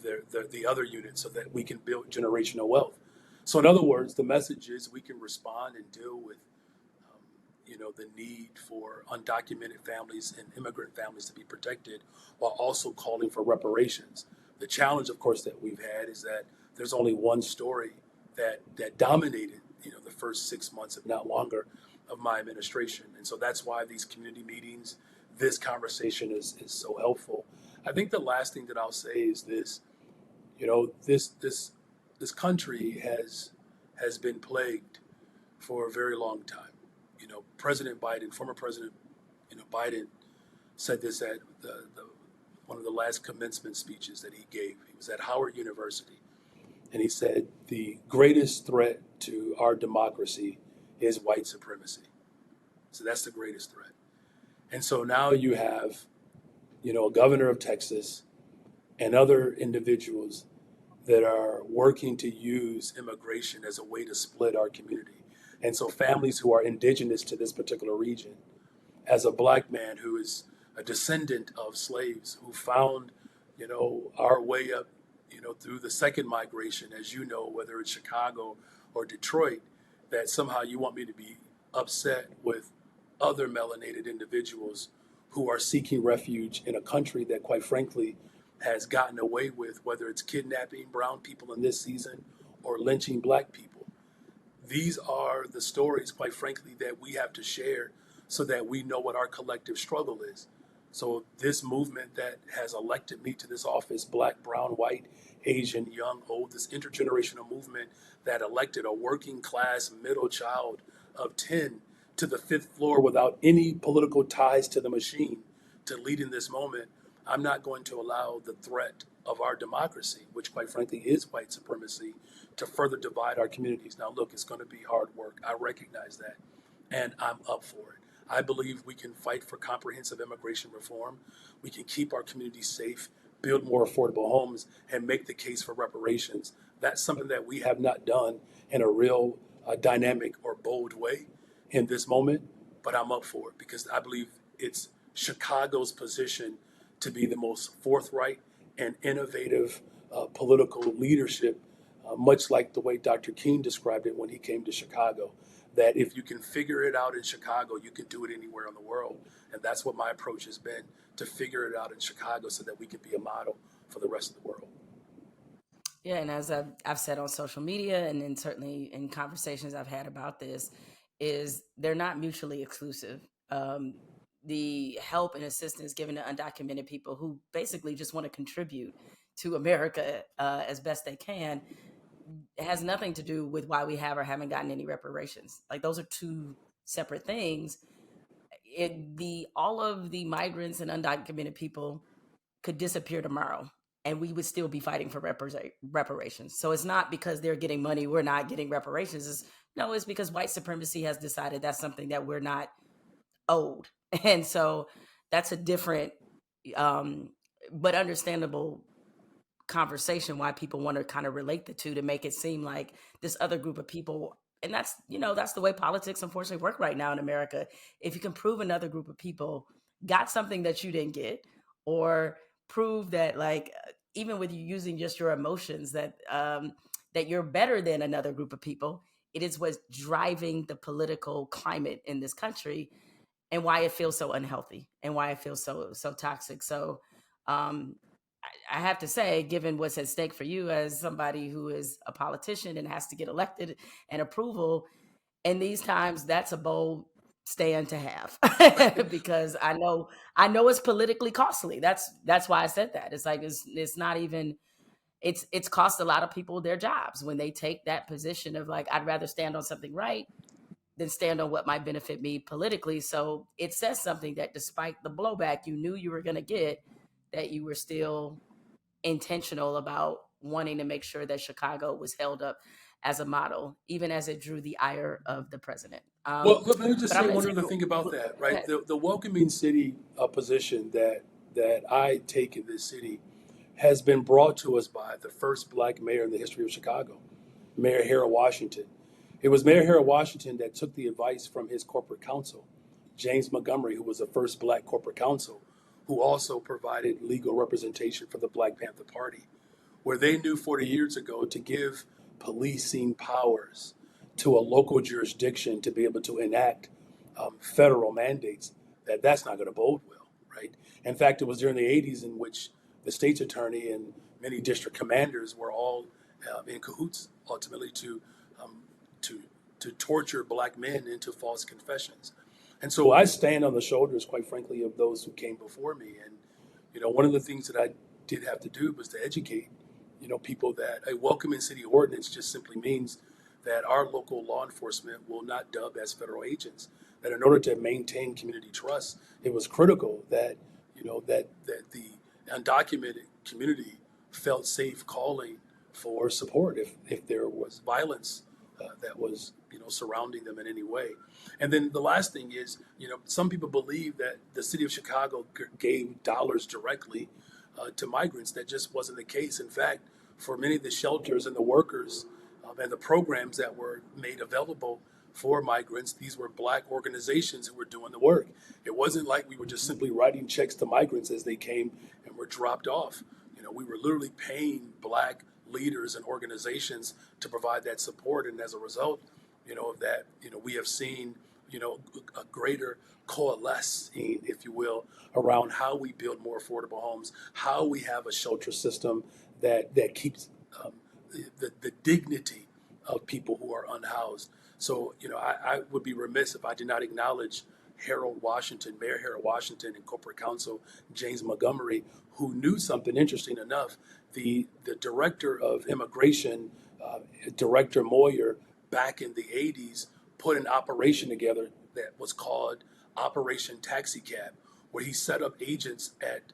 [SPEAKER 2] the other units so that we can build generational wealth. So in other words, the message is we can respond and deal with the need for undocumented families and immigrant families to be protected, while also calling for reparations. The challenge, of course, that we've had is that there's only one story that dominated the first 6 months, if not longer, of my administration. And so that's why these community meetings, this conversation is so helpful. I think the last thing that I'll say is this: this country has been plagued for a very long time. President Biden, former President, Biden, said this at one of the last commencement speeches that he gave. He was at Howard University, and he said the greatest threat to our democracy is white supremacy. So that's the greatest threat. And so now you have, a governor of Texas and other individuals that are working to use immigration as a way to split our community. And so families who are indigenous to this particular region, as a Black man who is a descendant of slaves who found, our way up, through the second migration, as you know, whether it's Chicago or Detroit, that somehow you want me to be upset with other melanated individuals who are seeking refuge in a country that, quite frankly, has gotten away with, whether it's kidnapping brown people in this season or lynching black people. These are the stories, quite frankly, that we have to share so that we know what our collective struggle is. So, this movement that has elected me to this office, black, brown, white, Asian, young, old, this intergenerational movement that elected a working class middle child of 10 to the fifth floor without any political ties to the machine to lead in this moment, I'm not going to allow the threat of our democracy, which quite frankly is white supremacy, to further divide our communities. Now, look, it's going to be hard work. I recognize that, and I'm up for it. I believe we can fight for comprehensive immigration reform. We can keep our communities safe, build more affordable homes, and make the case for reparations. That's something that we have not done in a real dynamic or bold way in this moment, but I'm up for it because I believe it's Chicago's position to be the most forthright and innovative political leadership, much like the way Dr. King described it when he came to Chicago. That if you can figure it out in Chicago, you can do it anywhere in the world. And that's what my approach has been, to figure it out in Chicago so that we can be a model for the rest of the world.
[SPEAKER 1] Yeah, and as I've said on social media, and then certainly in conversations I've had about this, is they're not mutually exclusive. Um, the help and assistance given to undocumented people who basically just want to contribute to America as best they can, it has nothing to do with why we have or haven't gotten any reparations. Like those are two separate things. The all of the migrants and undocumented people could disappear tomorrow and we would still be fighting for reparations. So it's not because they're getting money, we're not getting reparations. No, it's because white supremacy has decided that's something that we're not owed. And so that's a different, um, but understandable conversation why people want to kind of relate the two to make it seem like this other group of people. And that's, that's the way politics unfortunately work right now in America. If you can prove another group of people got something that you didn't get, or prove that, like, even with you using just your emotions, that you're better than another group of people, it is what's driving the political climate in this country, and why it feels so unhealthy and why it feels so toxic. So um I have to say, given what's at stake for you as somebody who is a politician and has to get elected and approval in these times, that's a bold stand to have. Because I know it's politically costly. That's why I said that. It's like it's not even, it's cost a lot of people their jobs when they take that position of, like, I'd rather stand on something right than stand on what might benefit me politically. So it says something that despite the blowback you knew you were going to get, that you were still intentional about wanting to make sure that Chicago was held up as a model, even as it drew the ire of the president.
[SPEAKER 2] Well, let me just
[SPEAKER 1] But I'm
[SPEAKER 2] say
[SPEAKER 1] going to
[SPEAKER 2] one
[SPEAKER 1] take
[SPEAKER 2] other thing about
[SPEAKER 1] go
[SPEAKER 2] that, right?
[SPEAKER 1] ahead.
[SPEAKER 2] The welcoming city position that I take in this city has been brought to us by the first black mayor in the history of Chicago, Mayor Harold Washington. It was Mayor Harold Washington that took the advice from his corporate counsel, James Montgomery, who was the first black corporate counsel, who also provided legal representation for the Black Panther Party, where they knew 40 years ago to give policing powers to a local jurisdiction to be able to enact federal mandates, that's not going to bode well, right? In fact, it was during the 80s in which the state's attorney and many district commanders were all in cahoots, ultimately, um, to to torture black men into false confessions. And so I stand on the shoulders, quite frankly, of those who came before me. And one of the things that I did have to do was to educate, people that a welcoming city ordinance just simply means that our local law enforcement will not dub as federal agents. That in order to maintain community trust, it was critical that, that the undocumented community felt safe calling for support if there was violence that was, surrounding them in any way. And then the last thing is, some people believe that the city of Chicago gave dollars directly to migrants. That just wasn't the case. In fact, for many of the shelters and the workers and the programs that were made available for migrants, these were black organizations who were doing the work. It wasn't like we were just simply writing checks to migrants as they came and were dropped off. We were literally paying black leaders and organizations to provide that support. And as a result, of that, we have seen, a greater coalescing, if you will, around how we build more affordable homes, how we have a shelter system that keeps um, the dignity of people who are unhoused. So, I would be remiss if I did not acknowledge Mayor Harold Washington, and Corporate Counsel James Montgomery, who knew something interesting enough. The director of immigration, Director Moyer, back in the 80s, put an operation together that was called Operation Taxi Cab, where he set up agents at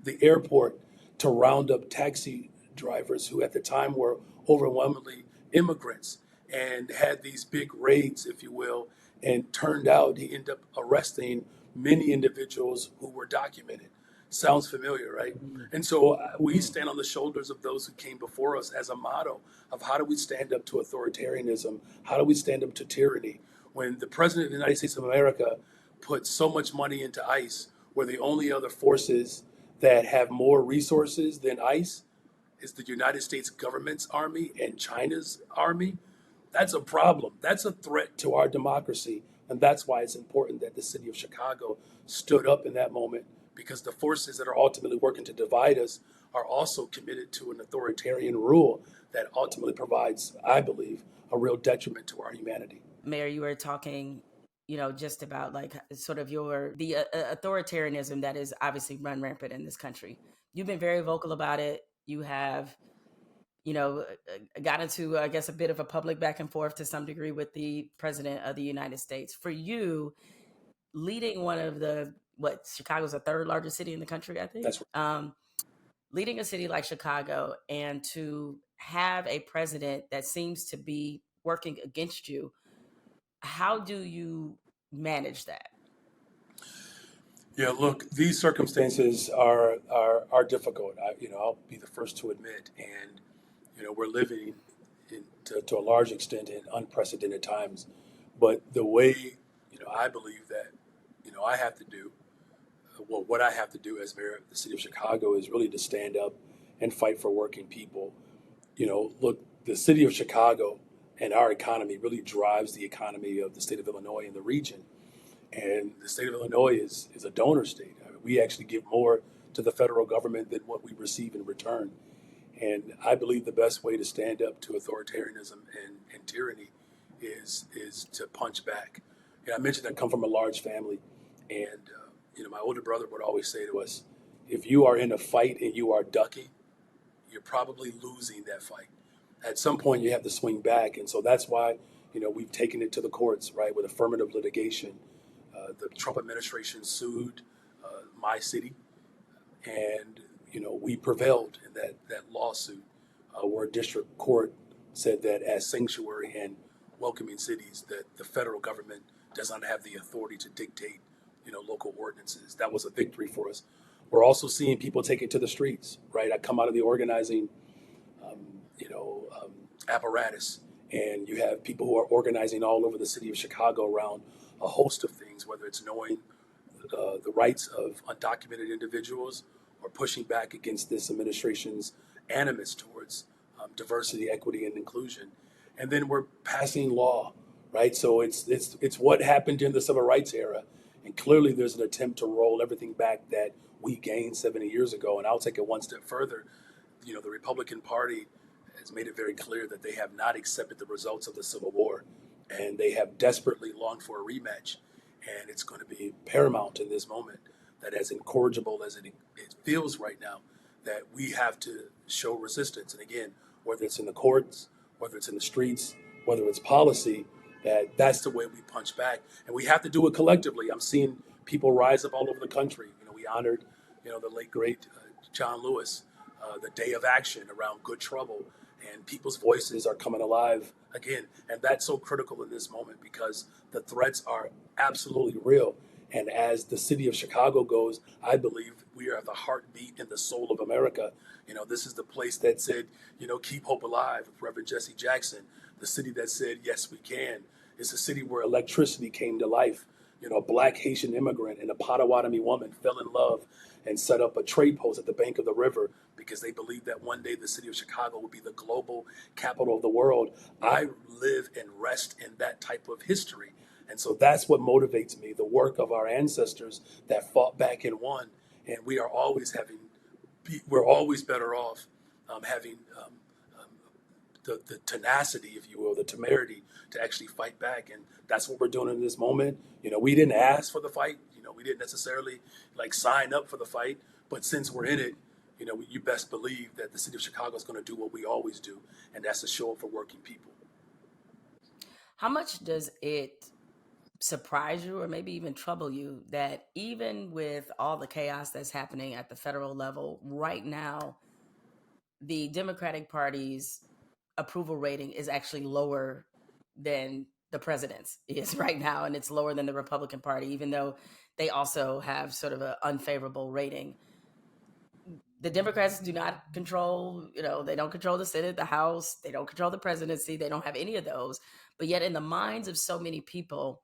[SPEAKER 2] the airport to round up taxi drivers who at the time were overwhelmingly immigrants, and had these big raids, if you will. And turned out he ended up arresting many individuals who were documented. Sounds familiar, right? And so we
[SPEAKER 1] Mm.
[SPEAKER 2] stand on the shoulders of those who came before us as a motto of how do we stand up to authoritarianism? How do we stand up to tyranny? When the President of the United States of America put so much money into ICE, where the only other forces that have more resources than ICE is the United States government's army and China's army, that's a problem. That's a threat to our democracy. And that's why it's important that the city of Chicago stood up in that moment, because the forces that are ultimately working to divide us are also committed to an authoritarian rule that ultimately provides, I believe, a real detriment to our humanity.
[SPEAKER 1] Mayor, you were talking, just about like sort of the authoritarianism that is obviously run rampant in this country. You've been very vocal about it. You have, got into, I guess, a bit of a public back and forth to some degree with the president of the United States. For you, leading one of Chicago's the third largest city in the country, I think.
[SPEAKER 2] That's
[SPEAKER 1] Leading a city like Chicago and to have a president that seems to be working against you, how do you manage that?
[SPEAKER 2] Yeah, look, these circumstances are difficult. I'll be the first to admit, and we're living to a large extent in unprecedented times. But the way I believe that I have to do, well, what I have to do as mayor of the city of Chicago is really to stand up and fight for working people. Look, the city of Chicago and our economy really drives the economy of the state of Illinois and the region. And the state of Illinois is a donor state. I mean, we actually give more to the federal government than what we receive in return. And I believe the best way to stand up to authoritarianism and tyranny is to punch back. And I mentioned I come from a large family, and my older brother would always say to us, if you are in a fight and you are ducking, you're probably losing that fight. At some point, you have to swing back, and so that's why we've taken it to the courts, right, with affirmative litigation. The Trump administration sued my city, and we prevailed in that lawsuit, where district court said that as sanctuary and welcoming cities, that the federal government does not have the authority to dictate local ordinances. That was a victory for us. We're also seeing people take it to the streets, right? I come out of the organizing um, you know um, apparatus, and you have people who are organizing all over the city of Chicago around a host of things, whether it's knowing the rights of undocumented individuals, or pushing back against this administration's animus towards diversity, equity, and inclusion. And then we're passing law, right? So it's what happened in the civil rights era, and clearly there's an attempt to roll everything back that we gained 70 years ago. And I'll take it one step further. The Republican Party has made it very clear that they have not accepted the results of the Civil War, and they have desperately longed for a rematch. And it's going to be paramount in this moment that, as incorrigible as it feels right now, that we have to show resistance. And again, whether it's in the courts, whether it's in the streets, whether it's policy, that's the way we punch back. And we have to do it collectively. I'm seeing people rise up all over the country. We honored, the late, great John Lewis, the Day of Action around Good Trouble, and people's voices are coming alive again. And that's so critical in this moment, because the threats are absolutely real. And as the city of Chicago goes, I believe we are the heartbeat and the soul of America. This is the place that said, keep hope alive, Reverend Jesse Jackson. The city that said, yes, we can. It's a city where electricity came to life. A black Haitian immigrant and a Potawatomi woman fell in love and set up a trade post at the bank of the river because they believed that one day the city of Chicago would be the global capital of the world. I live and rest in that type of history. And so that's what motivates me, the work of our ancestors that fought back and won. And we're always better off having the tenacity, if you will, the temerity to actually fight back. And that's what we're doing in this moment. We didn't ask for the fight. We didn't necessarily like sign up for the fight. But since we're in it, you best believe that the city of Chicago is going to do what we always do, and that's to show up for working people.
[SPEAKER 1] How much does it surprise you or maybe even trouble you that even with all the chaos that's happening at the federal level right now, the Democratic Party's approval rating is actually lower than the president's is right now, and it's lower than the Republican Party, even though they also have sort of an unfavorable rating. The Democrats do not control, they don't control the Senate, the House, they don't control the presidency, they don't have any of those. But yet, in the minds of so many people,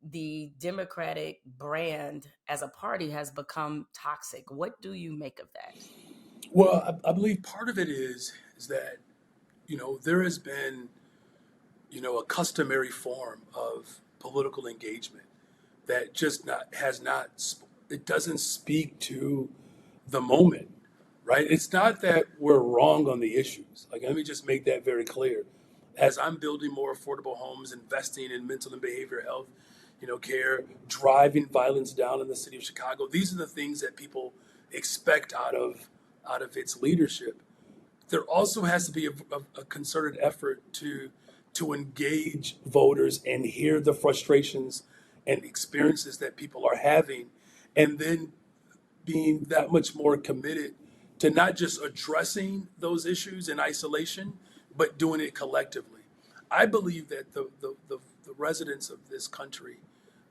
[SPEAKER 1] the Democratic brand as a party has become toxic. What do you make of that?
[SPEAKER 2] Well, I believe part of it is that there has been a customary form of political engagement that just not has not it doesn't speak to the moment, right? It's not that we're wrong on the issues. Like, let me just make that very clear. As I'm building more affordable homes, investing in mental and behavioral health, care, driving violence down in the city of Chicago, these are the things that people expect out of its leadership. There also has to be a concerted effort to engage voters and hear the frustrations and experiences that people are having, and then being that much more committed to not just addressing those issues in isolation, but doing it collectively. I believe that the residents of this country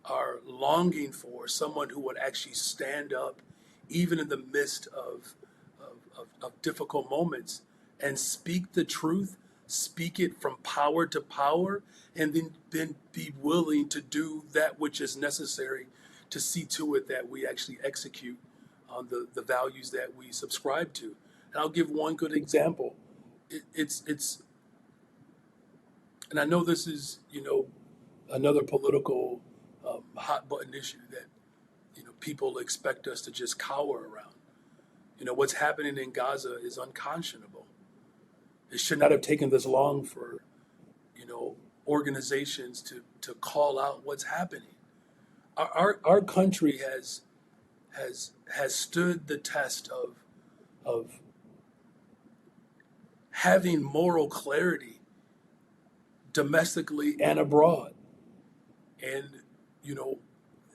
[SPEAKER 2] are longing for someone who would actually stand up, even in the midst of difficult moments, and speak the truth, speak it from power to power, and then be willing to do that which is necessary to see to it that we actually execute on the values that we subscribe to. And I'll give one good example. It's and I know this is another political hot button issue that people expect us to just cower around. What's happening in Gaza is unconscionable. It should not have taken this long for organizations to call out what's happening. Our country has stood the test of having moral clarity domestically and abroad. And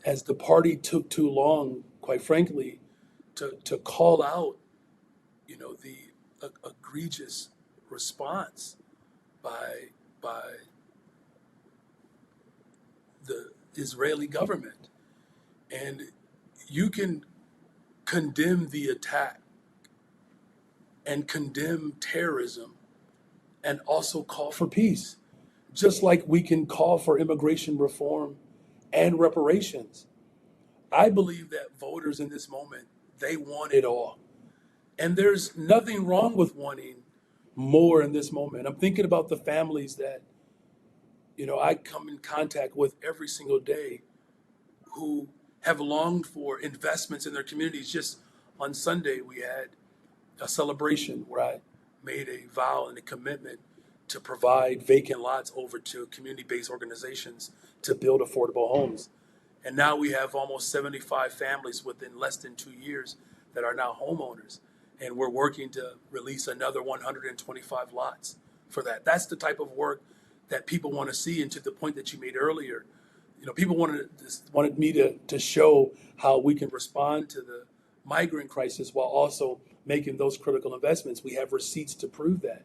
[SPEAKER 2] as the party took too long, quite frankly, to call out the egregious response by the Israeli government. And you can condemn the attack and condemn terrorism and also call for peace, just like we can call for immigration reform and reparations. I believe that voters in this moment, they want it all. And there's nothing wrong with wanting more in this moment. I'm thinking about the families that I come in contact with every single day who have longed for investments in their communities. Just on Sunday, we had a celebration where I made a vow and a commitment to provide vacant lots over to community-based organizations to build affordable homes. And now we have almost 75 families within less than 2 years that are now homeowners. And we're working to release another 125 lots for that. That's the type of work that people want to see. And to the point that you made earlier, people wanted me to show how we can respond to the migrant crisis while also making those critical investments. We have receipts to prove that.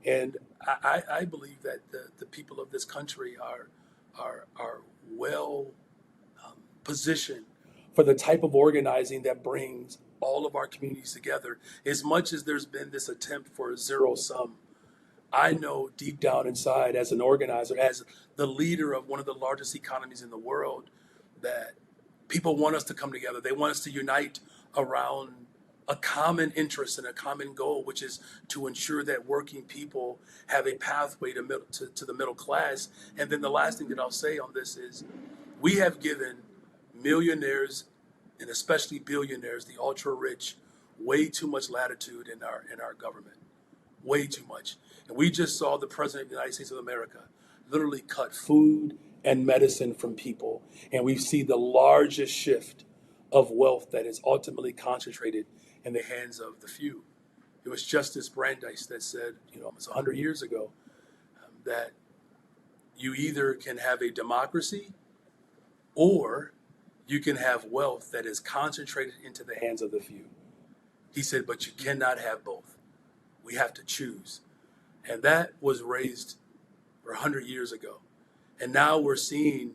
[SPEAKER 2] And I believe that the people of this country are well positioned for the type of organizing that brings all of our communities together. As much as there's been this attempt for a zero sum, I know deep down inside, as an organizer, as the leader of one of the largest economies in the world, that people want us to come together. They want us to unite around a common interest and a common goal, which is to ensure that working people have a pathway to the middle class. And then the last thing that I'll say on this is we have given millionaires and especially billionaires, the ultra rich, way too much latitude in our government, way too much. And we just saw the president of the United States of America literally cut food and medicine from people, and we see the largest shift of wealth that is ultimately concentrated in the hands of the few. It was Justice Brandeis that said, almost 100 years ago, that you either can have a democracy or you can have wealth that is concentrated into the hands of the few. He said, but you cannot have both. We have to choose. And that was raised 100 years ago. And now we're seeing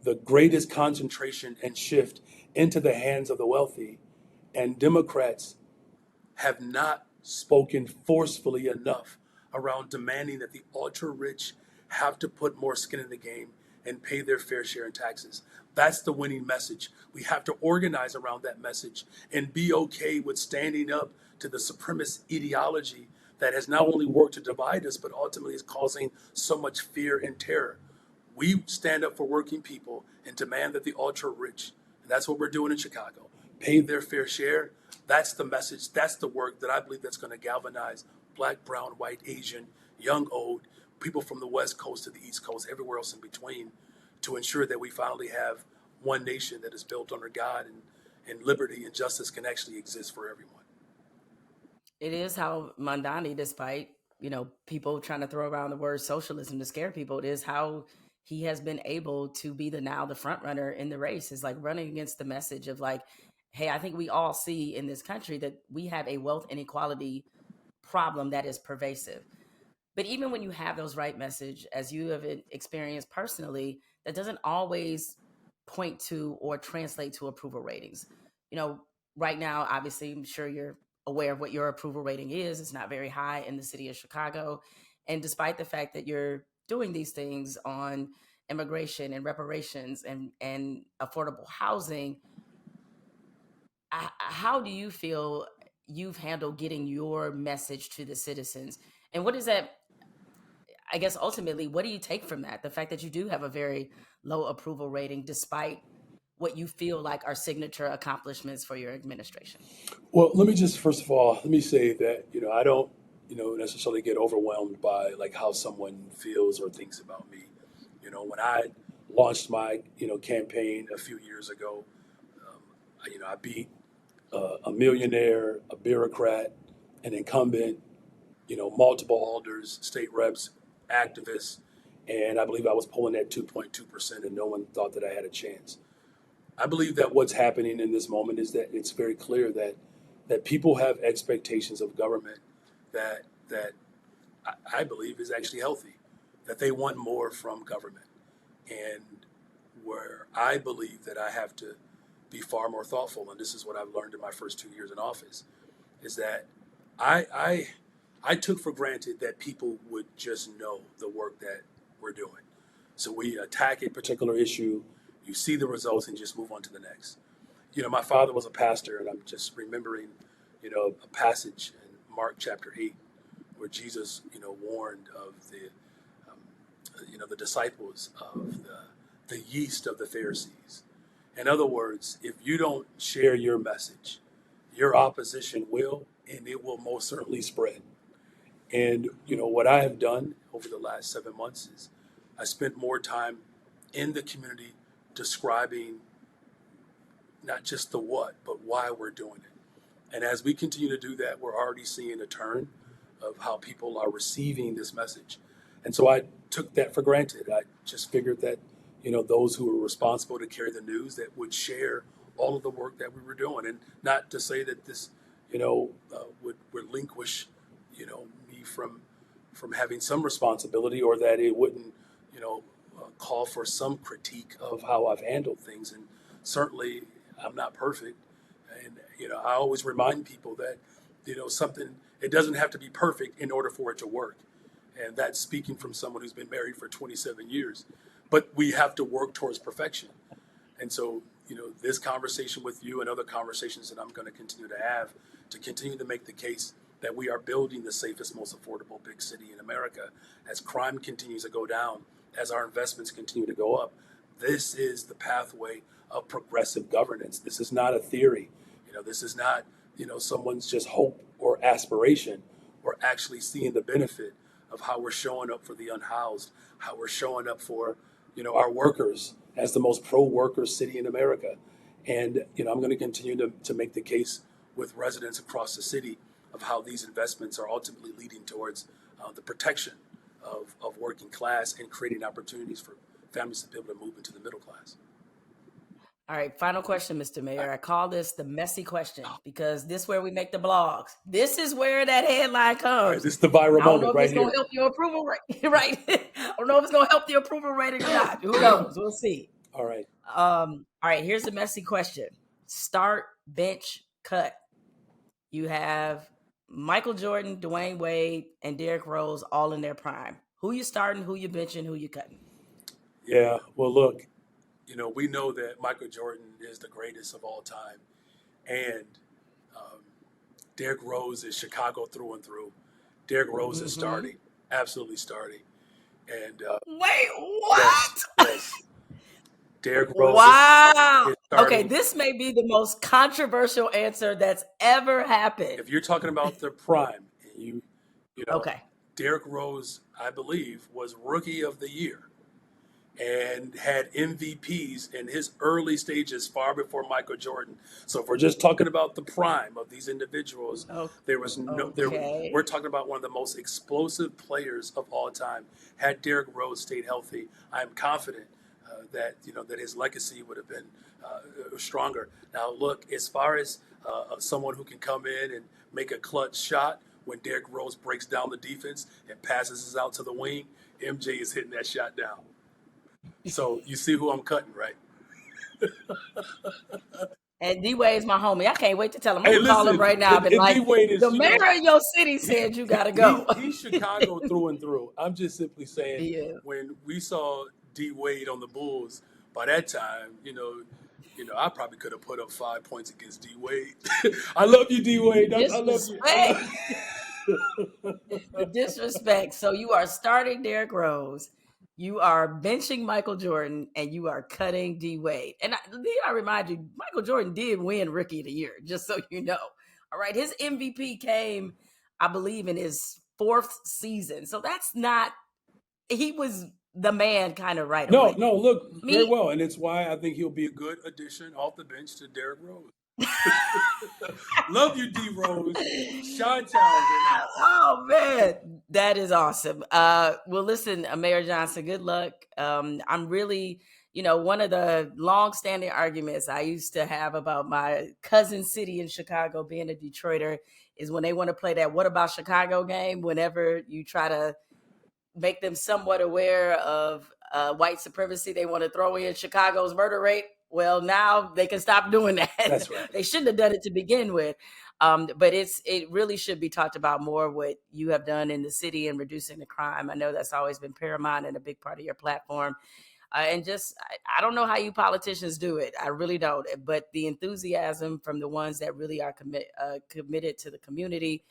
[SPEAKER 2] the greatest concentration and shift into the hands of the wealthy. And Democrats have not spoken forcefully enough around demanding that the ultra rich have to put more skin in the game and pay their fair share in taxes. That's the winning message. We have to organize around that message and be okay with standing up to the supremacist ideology that has not only worked to divide us, but ultimately is causing so much fear and terror. We stand up for working people and demand that the ultra rich, and that's what we're doing in Chicago, pay their fair share. That's the message. That's the work that I believe that's going to galvanize Black, brown, white, Asian, young, old, people from the West Coast to the East Coast, everywhere else in between, to ensure that we finally have one nation that is built under God and liberty and justice can actually exist for everyone.
[SPEAKER 1] It is how Mandani, despite people trying to throw around the word socialism to scare people, it is how he has been able to be the front runner in the race. Is like running against the message of like, hey, I think we all see in this country that we have a wealth inequality problem that is pervasive. But even when you have those right message, as you have experienced personally, that doesn't always point to or translate to approval ratings. You know, right now, obviously, I'm sure you're aware of what your approval rating is. It's not very high in the city of Chicago. And despite the fact that you're doing these things on immigration and reparations and affordable housing, how do you feel you've handled getting your message to the citizens? And what is that? I guess ultimately, what do you take from that? The fact that you do have a very low approval rating, despite what you feel like are signature accomplishments for your administration.
[SPEAKER 2] Well, let me just first of all let me say that I don't necessarily get overwhelmed by like how someone feels or thinks about me. When I launched my campaign a few years ago, I beat a millionaire, a bureaucrat, an incumbent, multiple alders, state reps, activists, and I believe I was polling at 2.2%, and no one thought that I had a chance. I believe that what's happening in this moment is that it's very clear that people have expectations of government that I believe is actually healthy, that they want more from government, and where I believe that I have to be far more thoughtful, and this is what I've learned in my first 2 years in office, is that I I, I took for granted that people would just know the work that we're doing. So we attack a particular issue, you see the results, and just move on to the next. My father was a pastor, and I'm just remembering, a passage in Mark chapter 8 where Jesus, warned of the disciples of the yeast of the Pharisees. In other words, if you don't share your message, your opposition will, and it will most certainly spread. And, what I have done over the last 7 months is I spent more time in the community describing not just the what, but why we're doing it. And as we continue to do that, we're already seeing a turn of how people are receiving this message. And so I took that for granted. I just figured that, those who were responsible to carry the news that would share all of the work that we were doing. And not to say that this, would relinquish, me from having some responsibility, or that it wouldn't, call for some critique of how I've handled things. And certainly I'm not perfect. And, I always remind people that, something, it doesn't have to be perfect in order for it to work. And that's speaking from someone who's been married for 27 years. But we have to work towards perfection. And so, this conversation with you and other conversations that I'm going to continue to have to continue to make the case that we are building the safest, most affordable big city in America as crime continues to go down, as our investments continue to go up. This is the pathway of progressive governance. This is not a theory. This is not, someone's just hope or aspiration. We're actually seeing the benefit of how we're showing up for the unhoused, how we're showing up for, our workers as the most pro-worker city in America. And, I'm going to continue to make the case with residents across the city of how these investments are ultimately leading towards the protection of working class and creating opportunities for families to be able to move into the middle class.
[SPEAKER 1] All right, final question, Mr. Mayor. I call this the messy question because this is where we make the blogs. This is where that headline comes.
[SPEAKER 2] All right, this is the viral moment right here.
[SPEAKER 1] I don't know if it's going to help your approval rate, right? I don't know if it's going to help the approval rating or not. Who knows? We'll see.
[SPEAKER 2] All right.
[SPEAKER 1] All right, here's the messy question. Start, bench, cut. You have Michael Jordan, Dwayne Wade, and Derrick Rose all in their prime. Who you starting, who you benching, who you cutting?
[SPEAKER 2] Yeah, well, look, we know that Michael Jordan is the greatest of all time. And Derrick Rose is Chicago through and through. Derrick Rose is starting, absolutely starting. And
[SPEAKER 1] wait, what?
[SPEAKER 2] Yes. Derrick Rose.
[SPEAKER 1] Wow. Okay, this may be the most controversial answer that's ever happened.
[SPEAKER 2] If you're talking about the prime, you know,
[SPEAKER 1] okay.
[SPEAKER 2] Derrick Rose, I believe, was Rookie of the Year and had MVPs in his early stages far before Michael Jordan. So if we're just talking about the prime of these individuals, there was no. We're talking about one of the most explosive players of all time. Had Derrick Rose stayed healthy, I'm confident that that his legacy would have been stronger. Now, look, as far as someone who can come in and make a clutch shot when Derrick Rose breaks down the defense and passes it out to the wing, MJ is hitting that shot down. So you see who I'm cutting, right?
[SPEAKER 1] And D-Wade is my homie. I can't wait to tell him. I'm going to call him right now. The mayor of your city said you got to go.
[SPEAKER 2] He's Chicago through and through. I'm just simply saying when we saw D-Wade on the Bulls, by that time, I probably could have put up 5 points against D-Wade. I love you, D-Wade. I love you.
[SPEAKER 1] The disrespect. So you are starting Derrick Rose. You are benching Michael Jordan, and you are cutting D-Wade. And I remind you, Michael Jordan did win Rookie of the Year, just so you know. All right, his MVP came, I believe, in his 4th season. So that's not – he was the man kind of right away.
[SPEAKER 2] No, look, very well. And it's why I think he'll be a good addition off the bench to Derrick Rose. Love you, D Rose. Shine Town.
[SPEAKER 1] Oh man, that is awesome. Well, listen, Mayor Johnson, good luck. I'm really, one of the long-standing arguments I used to have about my cousin city in Chicago being a Detroiter is when they want to play that "What About Chicago" game. Whenever you try to make them somewhat aware of white supremacy, they want to throw in Chicago's murder rate. Well, now they can stop doing that.
[SPEAKER 2] That's right.
[SPEAKER 1] They shouldn't have done it to begin with. But it really should be talked about more what you have done in the city and reducing the crime. I know that's always been paramount and a big part of your platform. And just, I don't know how you politicians do it. I really don't. But the enthusiasm from the ones that really are committed to the community,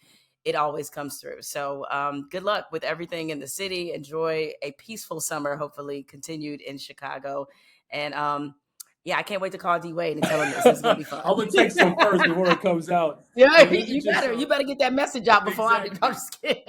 [SPEAKER 1] it always comes through. So good luck with everything in the city. Enjoy a peaceful summer, hopefully continued in Chicago. And I can't wait to call D-Wade and tell him this is going to be fun.
[SPEAKER 2] I'm going to text him first before it comes out.
[SPEAKER 1] Yeah, you better get that message out before I'm just kidding.